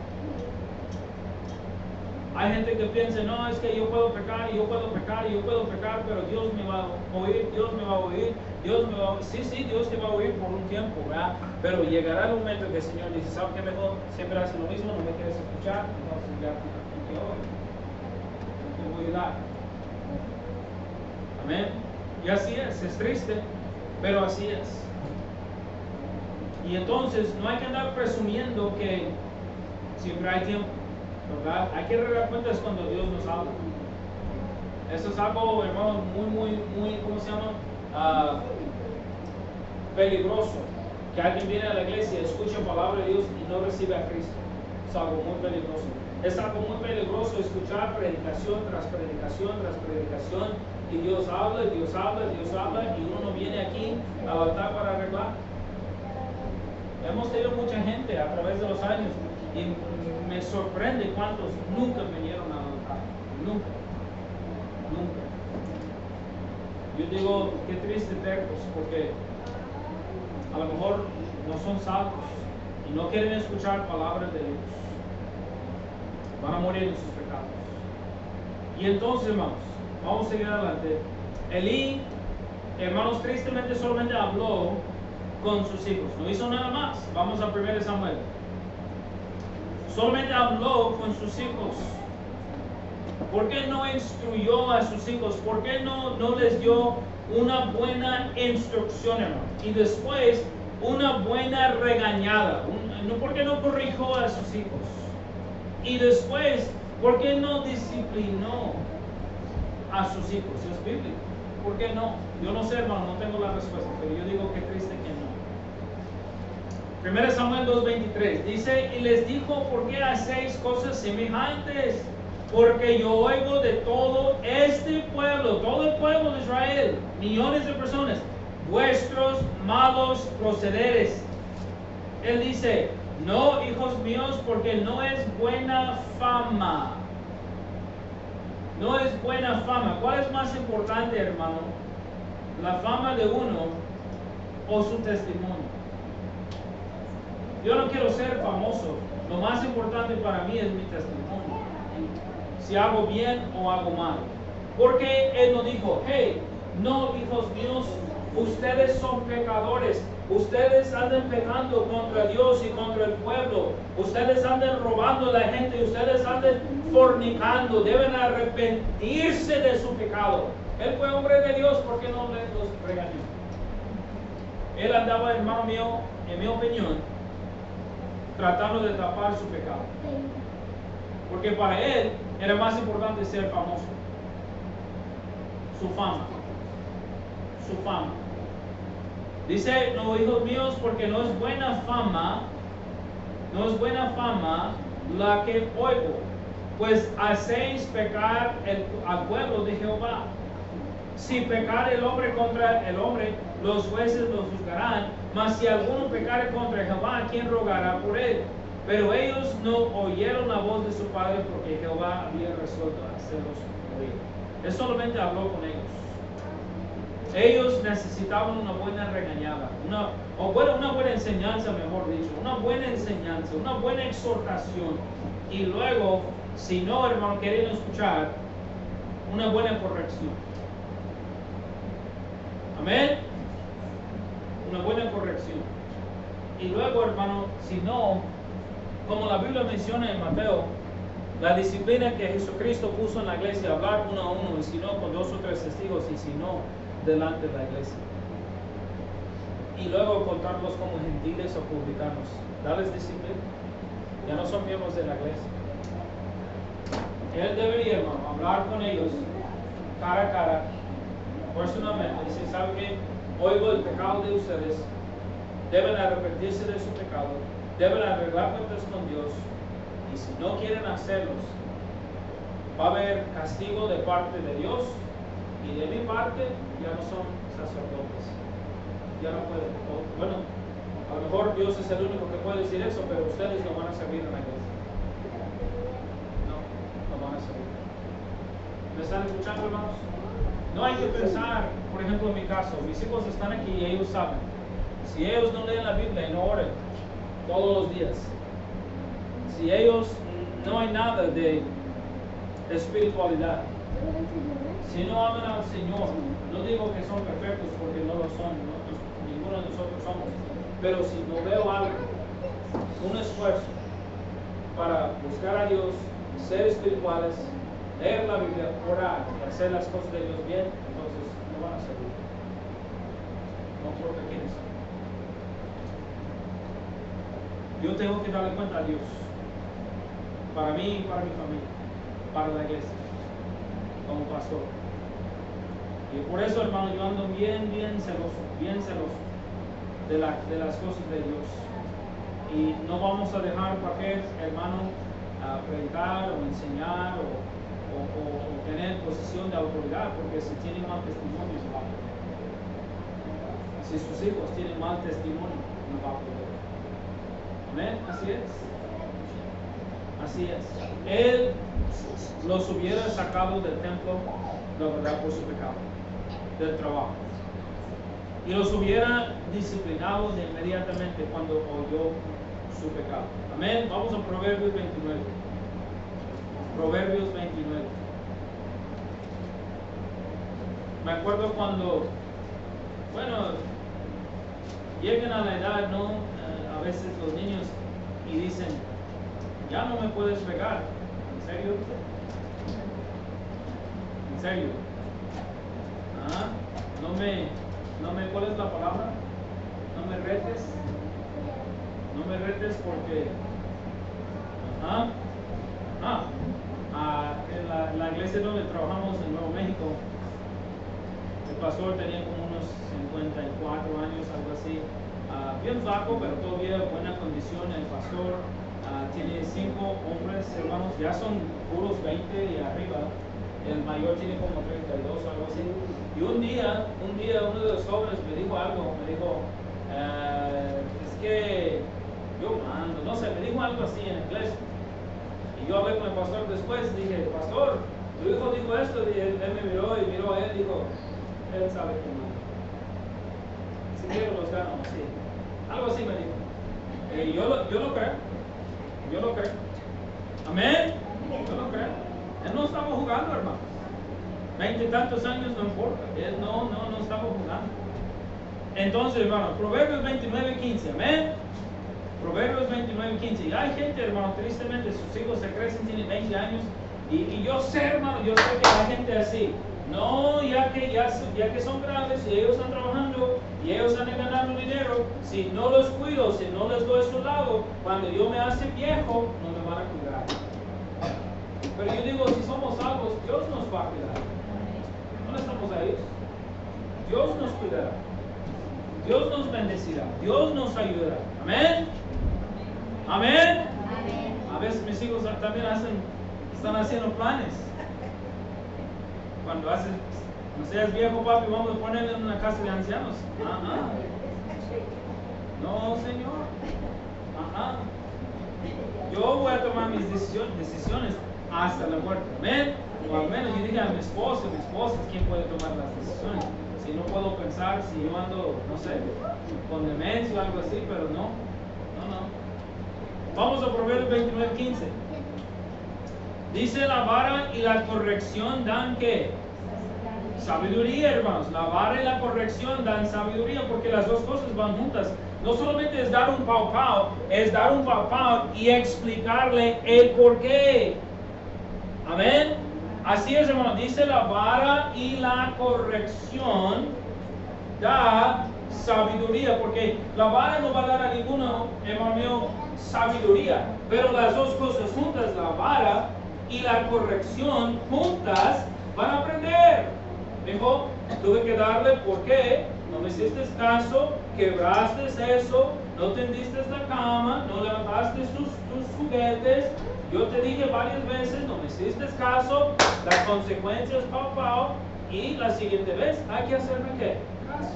Speaker 1: Hay gente que piensa, no, es que yo puedo pecar, y yo puedo pecar, y yo puedo pecar, pero Dios me va a oír, Dios me va a oír, Dios me va a oír. Sí, Dios te va a oír por un tiempo, ¿verdad? Pero llegará el momento que el Señor dice, ¿sabes qué? Mejor siempre haces lo mismo, no me quieres escuchar, entonces ya no te oigo. No te voy a ayudar. Amén. Y así es triste, pero así es. Y entonces no hay que andar presumiendo que siempre hay tiempo, ¿verdad? Hay que dar cuentas cuando Dios nos habla. Eso es algo, hermano, muy, ¿cómo se llama? Peligroso. Que alguien viene a la iglesia, escucha la palabra de Dios y no recibe a Cristo. Es algo muy peligroso. Es algo muy peligroso escuchar predicación tras predicación tras predicación. Y Dios habla, Dios habla, Dios habla, y uno no viene aquí al altar para arreglar. Hemos tenido mucha gente a través de los años y me sorprende cuántos nunca vinieron al altar. Nunca. Yo digo, qué triste tercos, porque a lo mejor no son salvos y no quieren escuchar palabras de Dios. Van a morir en sus pecados. Y entonces, hermanos, vamos a seguir adelante. Elí, hermanos, tristemente solamente habló con sus hijos. No hizo nada más. Vamos a 1 Samuel. Solamente habló con sus hijos. ¿Por qué no instruyó a sus hijos? ¿Por qué no les dio una buena instrucción, hermano? Y después, una buena regañada. ¿Por qué no corrigió a sus hijos? Y después, ¿por qué no disciplinó a sus hijos? Es bíblico. ¿Por qué no? Yo no sé, hermano, no tengo la respuesta, pero yo digo que triste que no. 1 Samuel 2:23 dice, y les dijo, ¿por qué hacéis cosas semejantes? Porque yo oigo de todo este pueblo, todo el pueblo de Israel, millones de personas, vuestros malos procederes. Él dice, no, hijos míos, porque no es buena fama. No es buena fama. ¿Cuál es más importante, hermano? ¿La fama de uno o su testimonio? Yo no quiero ser famoso. Lo más importante para mí es mi testimonio. Si hago bien o hago mal. Porque Él no dijo, hey, no, hijos míos, ustedes son pecadores. Ustedes andan pecando contra Dios y contra el pueblo. Ustedes andan robando a la gente. Ustedes andan fornicando. Deben arrepentirse de su pecado. Él fue hombre de Dios, ¿por qué no los regañó? Él andaba, hermano mío, en mi opinión, tratando de tapar su pecado. Porque para él era más importante ser famoso. Su fama. Su fama. Dice, no, hijos míos, porque no es buena fama la que oigo, pues hacéis pecar al pueblo de Jehová. Si pecar el hombre contra el hombre, los jueces lo juzgarán, mas si alguno pecare contra Jehová, ¿quién rogará por él? Pero ellos no oyeron la voz de su padre, porque Jehová había resuelto hacerlos morir. Él solamente habló con ellos. Ellos necesitaban una buena regañada, una buena enseñanza, mejor dicho, una buena enseñanza, una buena exhortación. Y luego, si no, hermano, querían escuchar, una buena corrección. Amén. Una buena corrección. Y luego, hermano, si no, como la Biblia menciona en Mateo, la disciplina que Jesucristo puso en la iglesia, hablar uno a uno, y si no, con 2 o 3 testigos, y si no, delante de la iglesia. Y luego contarlos como gentiles o publicanos. Darles disciplina. Ya no son miembros de la iglesia. Él debería, hermano, hablar con ellos cara a cara, personalmente. Dice, ¿sabe qué? Oigo el pecado de ustedes. Deben arrepentirse de su pecado. Deben arreglar cuentas con Dios. Y si no quieren hacerlos, va a haber castigo de parte de Dios. Y de mi parte, ya no son sacerdotes. Ya no pueden. Bueno, a lo mejor Dios es el único que puede decir eso, pero ustedes no van a servir en la iglesia. No van a servir. ¿Me están escuchando, hermanos? No hay que pensar, por ejemplo, en mi caso, mis hijos están aquí y ellos saben. Si ellos no leen la Biblia y no oran todos los días, si ellos no hay nada de espiritualidad, si no aman al Señor, no digo que son perfectos porque no lo son, ninguno de nosotros somos, pero si no veo algo, un esfuerzo para buscar a Dios, ser espirituales, leer la Biblia, orar y hacer las cosas de Dios bien, entonces no van a servir. No importa quiénes son. Yo tengo que darle cuenta a Dios, para mí y para mi familia, para la iglesia, como pastor. Y por eso, hermano, yo ando bien celoso de las cosas de Dios. Y no vamos a dejar cualquier hermano a predicar o enseñar o tener posición de autoridad, porque si tienen mal testimonio no va a poder. Si sus hijos tienen mal testimonio no va a poder. Amén, así es. Así es. Él los hubiera sacado del templo, la verdad, por su pecado, del trabajo. Y los hubiera disciplinado de inmediatamente cuando oyó su pecado. Amén. Vamos a Proverbios 29. Proverbios 29. Me acuerdo cuando, llegan a la edad, ¿no? A veces los niños y dicen, ya no me puedes pegar. ¿En serio? ¿En serio? ¿Ah? ¿Cuál es la palabra? No me retes. No me retes porque... en la iglesia donde trabajamos en Nuevo México, el pastor tenía como unos 54 años, algo así. Bien flaco, pero todavía buena condición. El pastor tiene 5 hombres, hermanos, ya son puros 20 y arriba. El mayor tiene como 32 o algo así. Y un día uno de los jóvenes me dijo algo, es que yo mando, no sé, me dijo algo así en inglés. Y yo hablé con el pastor después y dije, pastor, tu hijo dijo esto, y él me miró y miró a él y dijo, él sabe que manda. Si quiero los gano, sí. Algo así me dijo. Yo lo creo. Yo lo creo. Amén. Yo lo creo. Él no estaba jugando, hermanos. 20 y tantos años no importa. Él no estaba jugando. Entonces, hermanos, Proverbios 29:15. Amén. Proverbios 29:15. Y hay gente, hermano, tristemente, sus hijos se crecen, tienen 20 años. Y yo sé, hermano, yo sé que hay gente así. No, ya que son grandes y ellos están trabajando y ellos están ganando dinero, si no los cuido, si no les doy su lado, cuando yo me hace viejo, no me van a cuidar. Pero yo digo, si somos salvos, Dios nos va a cuidar. No estamos a ellos. Dios nos cuidará. Dios nos bendecirá. Dios nos ayudará. Amén. Amén. A veces mis hijos también están haciendo planes. Cuando no seas viejo, papi, vamos a ponerle en una casa de ancianos. Ajá. No, Señor. Ajá. Yo voy a tomar mis decisiones hasta la muerte. Amén. O al menos yo dije a mi esposa, ¿quién puede tomar las decisiones? Si no puedo pensar, si yo ando, no sé, con demencia o algo así, pero no. Vamos a Proverbios 29:15. Dice: la vara y la corrección dan ¿qué? Sabiduría, hermanos. La vara y la corrección dan sabiduría, porque las dos cosas van juntas. No solamente es dar un pau, es dar un pau y explicarle el por qué. Amén. Así es, hermano. Dice: la vara y la corrección da sabiduría, porque la vara no va a dar a ninguno, hermano mío, sabiduría. Pero las dos cosas juntas, la vara y la corrección juntas, van a aprender. Dijo, tuve que darle por qué, no me hiciste caso, quebraste eso, no tendiste la cama, no levantaste tus juguetes. Yo te dije varias veces, no me hiciste caso, las consecuencias, papá, y la siguiente vez hay que hacerme ¿qué? Caso.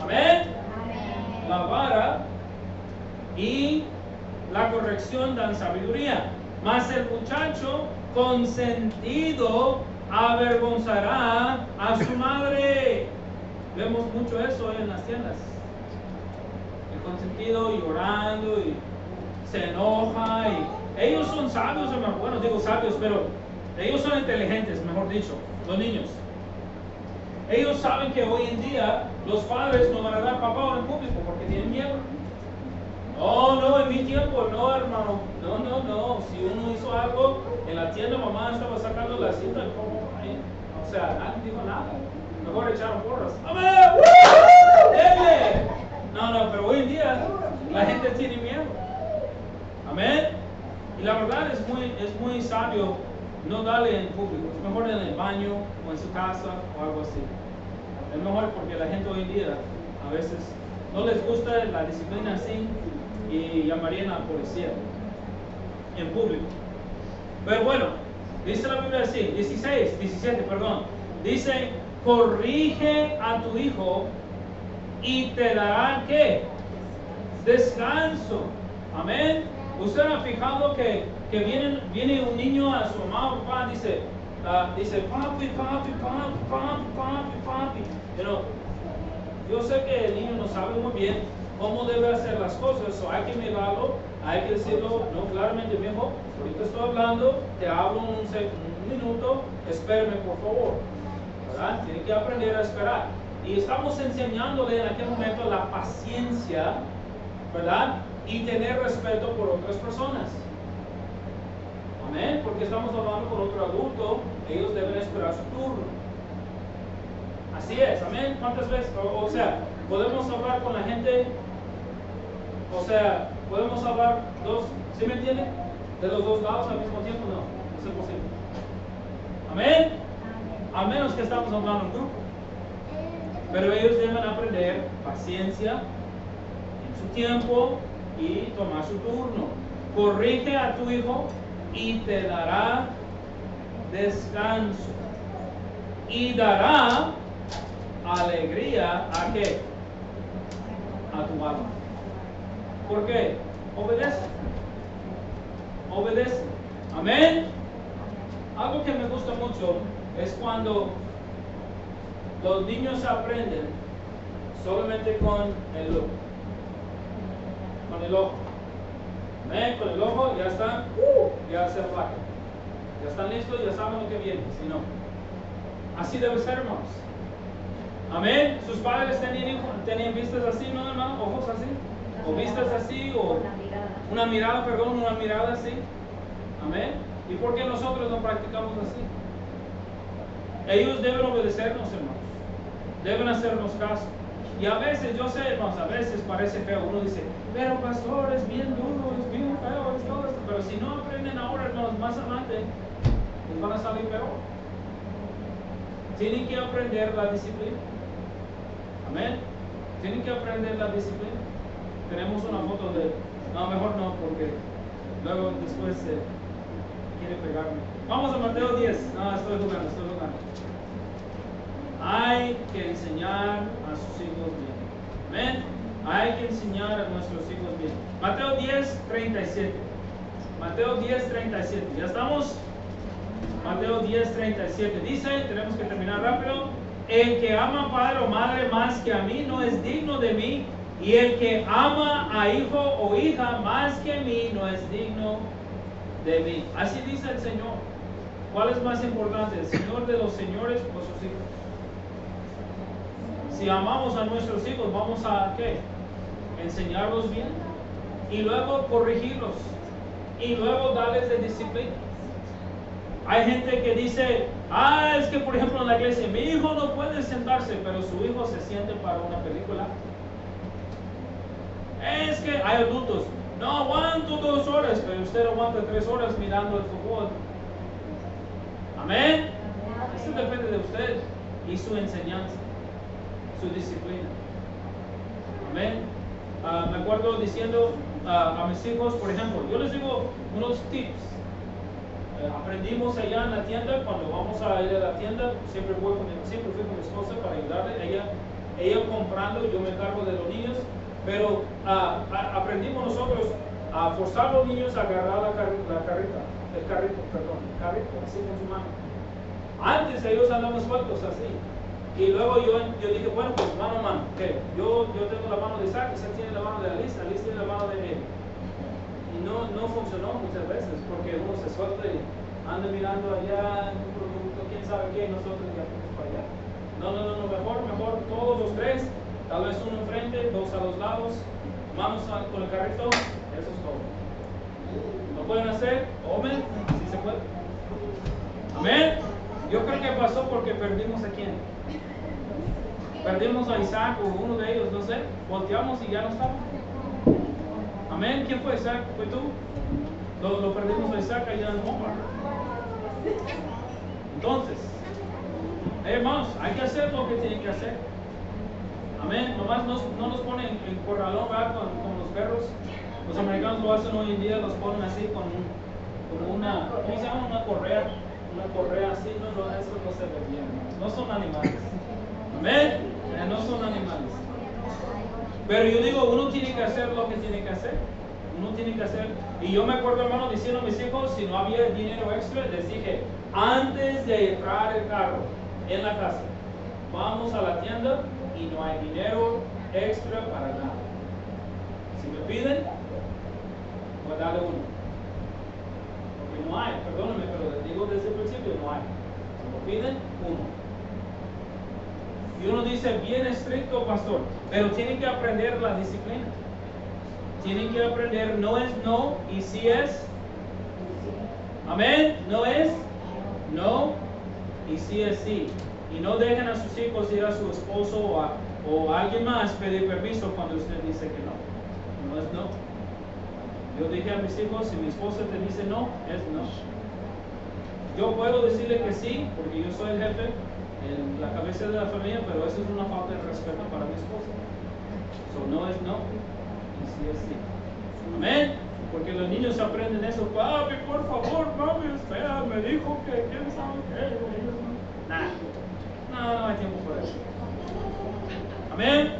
Speaker 1: Amén. La vara y la corrección dan sabiduría, mas el muchacho consentido avergonzará a su madre. Vemos mucho eso en las tiendas. El consentido llorando y se enoja, y ellos son sabios, hermano. Bueno, digo sabios, pero ellos son inteligentes, mejor dicho, los niños. Ellos saben que hoy en día los padres no van a dar papá en público porque tienen miedo. Oh, no, en mi tiempo, no, hermano. No. Si uno hizo algo en la tienda, mamá estaba sacando la cinta, o sea, nadie dijo nada. Mejor echaron porras. ¡Amén! ¡Dele! No, pero hoy en día la gente tiene miedo. Amén. Y la verdad es muy sabio no darle en público. Es mejor en el baño o en su casa o algo así. Es mejor, porque la gente hoy en día a veces no les gusta la disciplina así y llamarían a la policía en público. Pero bueno, dice la Biblia así, 17, perdón. Dice: corrige a tu hijo y te dará ¿qué? Descanso. Amén. ¿Usted ha fijado que viene un niño a su mamá o papá, dice papi? Yo sé que el niño no sabe muy bien cómo debe hacer las cosas, so hay que mirarlo, hay que decirlo, no, claramente, mi hijo, ahorita estoy hablando, te hablo un minuto, espérame por favor, ¿verdad? Tiene que aprender a esperar. Y estamos enseñándole en aquel momento la paciencia, ¿verdad? Y tener respeto por otras personas. Amén. Porque estamos hablando con otro adulto, ellos deben esperar su turno. Así es, amén. ¿Cuántas veces? O sea, podemos hablar con la gente, o sea, podemos hablar ¿sí me entienden? De los dos lados al mismo tiempo, no es imposible. Amén. A menos que estamos hablando en grupo. Pero ellos deben aprender paciencia en su tiempo y tomar su turno. Corrige a tu hijo y te dará descanso, y dará alegría ¿a qué? A tu alma. ¿Por qué? Obedece. Amén. Algo que me gusta mucho es cuando los niños aprenden solamente con el look. con el ojo. Amén, con el ojo ya están, ya se aplacan. Ya están listos, ya saben lo que viene, si no. Así debe ser, hermanos. Amén. Sus padres tenían vistas así, ¿no, hermano? Ojos así. O vistas así, o una mirada así. Amén. ¿Y por qué nosotros no practicamos así? Ellos deben obedecernos, hermanos. Deben hacernos caso. Y a veces, yo sé, hermanos, a veces parece feo. Uno dice, pero pastor, es bien duro, es bien feo, es todo esto. Pero si no aprenden ahora, hermanos, más adelante, les van a salir peor. Tienen que aprender la disciplina. Amén. Tienen que aprender la disciplina. Tenemos una foto de... No, mejor no, porque luego después quiere pegarme. Vamos a Mateo 10. No, estoy jugando. Hay que enseñar a sus hijos bien. Amén. Hay que enseñar a nuestros hijos bien. Mateo 10:37. Mateo 10:37. ¿Ya estamos? Mateo 10:37. Dice, tenemos que terminar rápido. El que ama a padre o madre más que a mí no es digno de mí. Y el que ama a hijo o hija más que a mí no es digno de mí. Así dice el Señor. ¿Cuál es más importante? ¿El Señor de los señores o sus hijos? Si amamos a nuestros hijos, vamos a ¿qué? Enseñarlos bien. Y luego corregirlos. Y luego darles de disciplina. Hay gente que dice, es que por ejemplo en la iglesia, mi hijo no puede sentarse, pero su hijo se siente para una película. Es que hay adultos, no aguanto 2 horas, pero usted aguanta 3 horas mirando el fútbol. Amén. Eso depende de usted y su enseñanza, su disciplina. Amén. Me acuerdo diciendo a mis hijos, por ejemplo, yo les digo unos tips. Aprendimos allá en la tienda, cuando vamos a ir a la tienda, siempre fui con mi esposa para ayudarle, ella comprando, yo me encargo de los niños, pero aprendimos nosotros a forzar a los niños a agarrar el carrito, así con su mano. Antes ellos andaban sueltos así, y luego yo dije, bueno, pues mano a mano, ¿qué? Yo tengo la mano de Isaac, Isaac tiene la mano de Alice tiene la mano de él. Y no funcionó muchas veces porque uno se suelta y anda mirando allá en un producto, quién sabe qué, y nosotros ya fuimos para allá. No, mejor todos los 3, tal vez uno enfrente, 2 a los lados, manos con el carrito, eso es todo. ¿Lo pueden hacer? Amén, si se puede. Amén. Yo creo que pasó porque perdimos a quién. Perdimos a Isaac o uno de ellos, no sé, volteamos y ya no estaba. Amén. ¿Quién fue Isaac? ¿Fue tú? Lo perdimos a Isaac allá en Omar. Entonces, hermanos, hay que hacer lo que tienen que hacer. Amén. Nomás no nos ponen en corralón, ¿verdad? Con los perros. Los americanos lo hacen hoy en día, los ponen así con una, ¿cómo se llama? Una correa así. No, eso no se ve bien. No son animales. Amén. No son animales. Pero yo digo, uno tiene que hacer lo que tiene que hacer. Uno tiene que hacer. Y yo me acuerdo, hermano, diciendo a mis hijos, si no había dinero extra, les dije, antes de entrar el carro en la casa, vamos a la tienda y no hay dinero extra para nada. Si me piden, voy a darle uno. Porque no hay, perdónenme, pero les digo desde el principio, no hay. Si me piden, uno. Y uno dice, bien estricto, pastor, pero tienen que aprender la disciplina. Tienen que aprender, no es no y sí es. Amén, no es no y sí es sí. Y no dejen a sus hijos ir a su esposo o a alguien más pedir permiso cuando usted dice que no. No es no. Yo dije a mis hijos, si mi esposa te dice no, es no. Yo puedo decirle que sí, porque yo soy el jefe, la cabeza de la familia, pero eso es una falta de respeto para mi esposa. No es no y sí es sí. Amén. Porque los niños aprenden eso. Papi, por favor, papi, espera, me dijo que quién sabe qué. No hay tiempo para eso. Amén.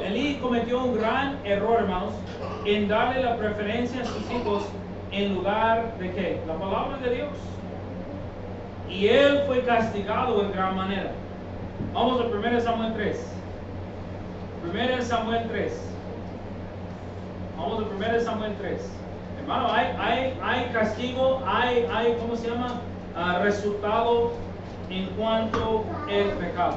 Speaker 1: Elí cometió un gran error, hermanos, en darle la preferencia a sus hijos en lugar de ¿qué? La palabra de Dios. Y él fue castigado en gran manera. Vamos a 1 Samuel 3. 1 Samuel 3. Vamos a 1 Samuel 3. Hermano, hay castigo, hay ¿cómo se llama? Resultado en cuanto al pecado.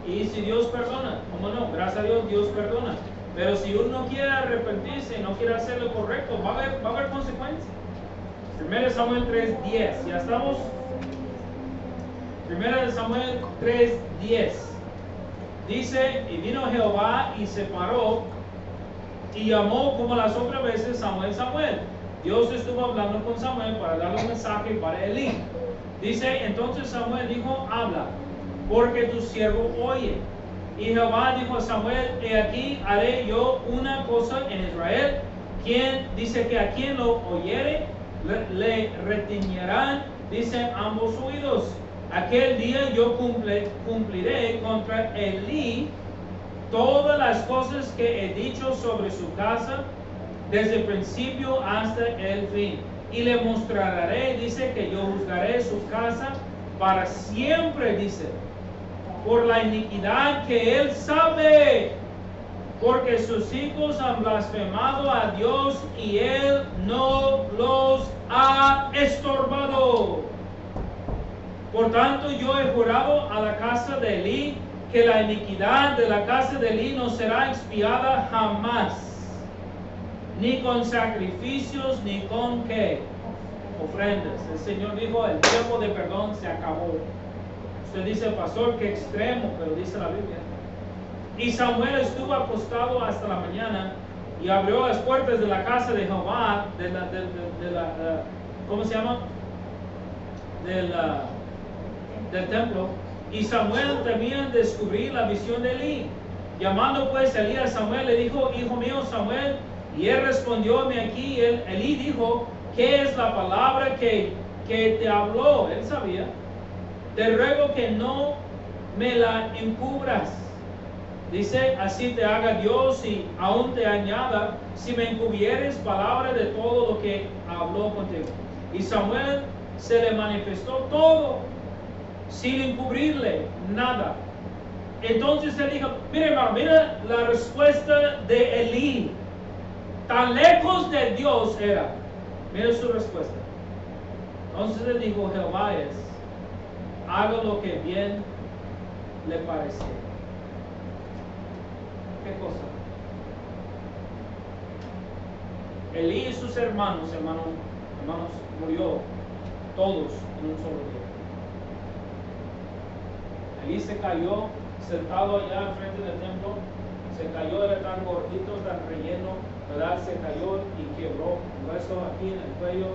Speaker 1: Y si Dios perdona, ¿cómo no? Gracias a Dios, Dios perdona. Pero si uno no quiere arrepentirse, no quiere hacer lo correcto, va a haber consecuencias. 1 Samuel 3:10, ¿ya estamos? 1 Samuel 3:10. Dice, y vino Jehová y se paró y llamó como las otras veces Samuel, Samuel. Dios estuvo hablando con Samuel para darle un mensaje para Elí. Dice, entonces Samuel dijo, habla, porque tu siervo oye. Y Jehová dijo a Samuel, he aquí haré yo una cosa en Israel, quien dice que a quien lo oyere, le retiñerán, dice ambos oídos. Aquel día yo cumpliré contra Elí todas las cosas que he dicho sobre su casa, desde el principio hasta el fin. Y le mostraré, dice, que yo juzgaré su casa para siempre, dice, por la iniquidad que él sabe, porque sus hijos han blasfemado a Dios y él no los ha estorbado. Por tanto, yo he jurado a la casa de Elí que la iniquidad de la casa de Elí no será expiada jamás, ni con sacrificios, ni con ¿qué? Ofrendas. El Señor dijo, el tiempo de perdón se acabó. Usted dice, pastor, qué extremo, pero dice la Biblia. Y Samuel estuvo acostado hasta la mañana y abrió las puertas de la casa de Jehová, ¿cómo se llama? Del templo. Y Samuel temía descubrir la visión de Elí. Llamando pues Elí a Samuel, le dijo, hijo mío Samuel, y él respondió, aquí. Elí dijo, ¿qué es la palabra que te habló? Él sabía. Te ruego que no me la encubras. Dice, así te haga Dios y aún te añada, si me encubieres palabra de todo lo que habló contigo. Y Samuel se le manifestó todo, sin encubrirle nada. Entonces él dijo, mire hermano, mira la respuesta de Elí. Tan lejos de Dios era. Mira su respuesta. Entonces le dijo, Jehová es, haga lo que bien le parece. ¿Qué cosa? Elí y sus hermanos, murió todos en un solo día. Elí se cayó sentado allá enfrente del templo, se cayó, era tan gordito, tan relleno, ¿verdad? Se cayó y quebró un hueso aquí en el cuello,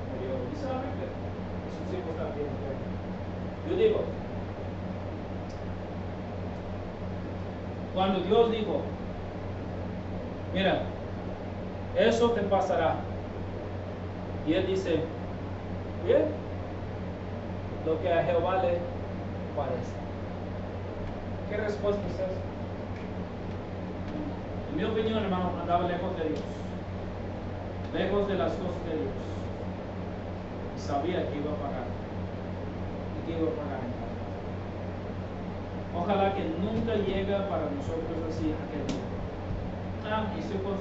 Speaker 1: murió. Dice la Biblia, sus hijos también. Yo digo, cuando Dios dijo, mira, eso te pasará, y él dice, bien, lo que a Jehová le parece. ¿Qué respuesta es esa? En mi opinión, hermano, andaba lejos de Dios, lejos de las cosas de Dios, y sabía que iba a pagar, y que iba a pagar. Ojalá que nunca llegue para nosotros así aquel día. Mis hijos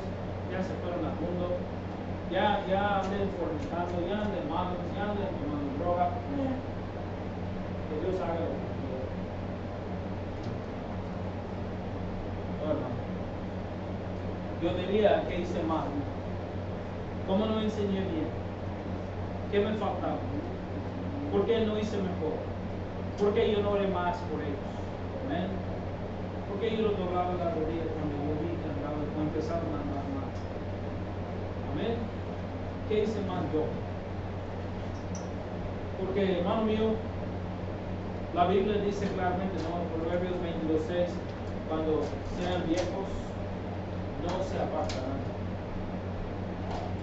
Speaker 1: ya se fueron al mundo, ya anden fornicando, ya anden malos, ya anden tomando droga. Que Dios haga lo que quiera. Yo diría que hice mal. ¿Cómo no enseñé bien? ¿Qué me faltaba? ¿Por qué no hice mejor? ¿Por qué yo no oré más por ellos? Amén. ¿Por qué yo lo doblaba la rodilla cuando yo vi que andaba, cuando empezaron a andar mal? Amén. ¿Qué hice mal yo? Porque, hermano mío, la Biblia dice claramente, ¿no? En Proverbios 22:6, cuando sean viejos, no se apartarán.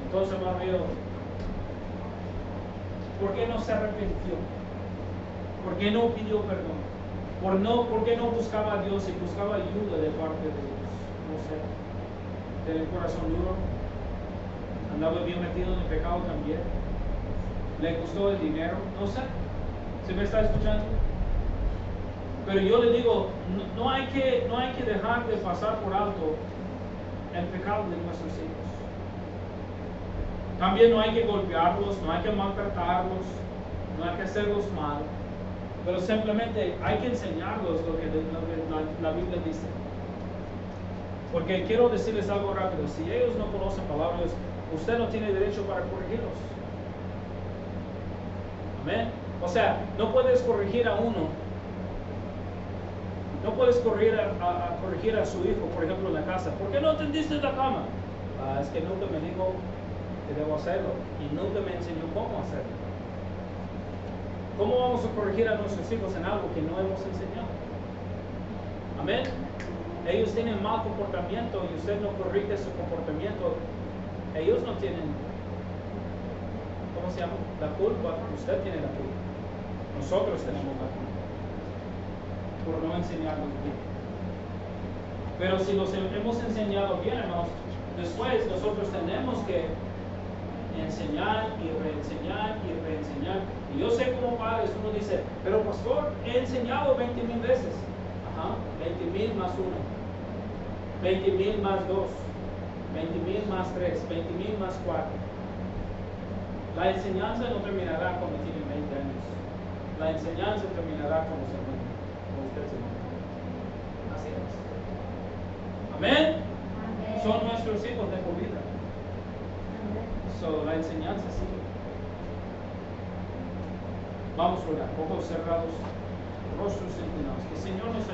Speaker 1: Entonces, hermano mío, ¿por qué no se arrepintió? ¿Por qué no pidió perdón? ¿Por qué no buscaba a Dios y buscaba ayuda de parte de Dios? No sé. ¿Tenía el corazón duro? ¿Andaba bien metido en el pecado también? ¿Le gustó el dinero? No sé. ¿Se me está escuchando? Pero yo le digo, no hay que dejar de pasar por alto el pecado de nuestros hijos. También no hay que golpearlos, no hay que maltratarlos, no hay que hacerlos mal, pero simplemente hay que enseñarlos lo que la Biblia dice. Porque quiero decirles algo rápido, si ellos no conocen palabras, usted no tiene derecho para corregirlos. Amén. O sea, no puedes corregir a uno, no puedes corregir a su hijo, por ejemplo, en la casa. ¿Por qué no tendiste la cama? Es que nunca me dijo que debo hacerlo y nunca me enseñó cómo hacerlo. ¿Cómo vamos a corregir a nuestros hijos en algo que no hemos enseñado? Amén. Ellos tienen mal comportamiento y usted no corrige su comportamiento. Ellos no tienen, ¿cómo se llama? La culpa. Usted tiene la culpa. Nosotros tenemos la culpa por no enseñarlos bien. Pero si los hemos enseñado bien, hermanos, después nosotros tenemos que enseñar y reenseñar y reenseñar. Y yo sé como padres, uno dice, pero pastor, he enseñado 20,000 veces. Ajá, 20,000 más 1, 20,000 más 2, 20,000 más 3, 20,000 más 4. La enseñanza no terminará cuando tienen 20 años. La enseñanza terminará cuando se muere. Usted se muere. Así es. Amén. Son nuestros hijos de por vida. So, la enseñanza sigue. Vamos a orar, ojos cerrados, rostros inclinados. Que el Señor nos ayude.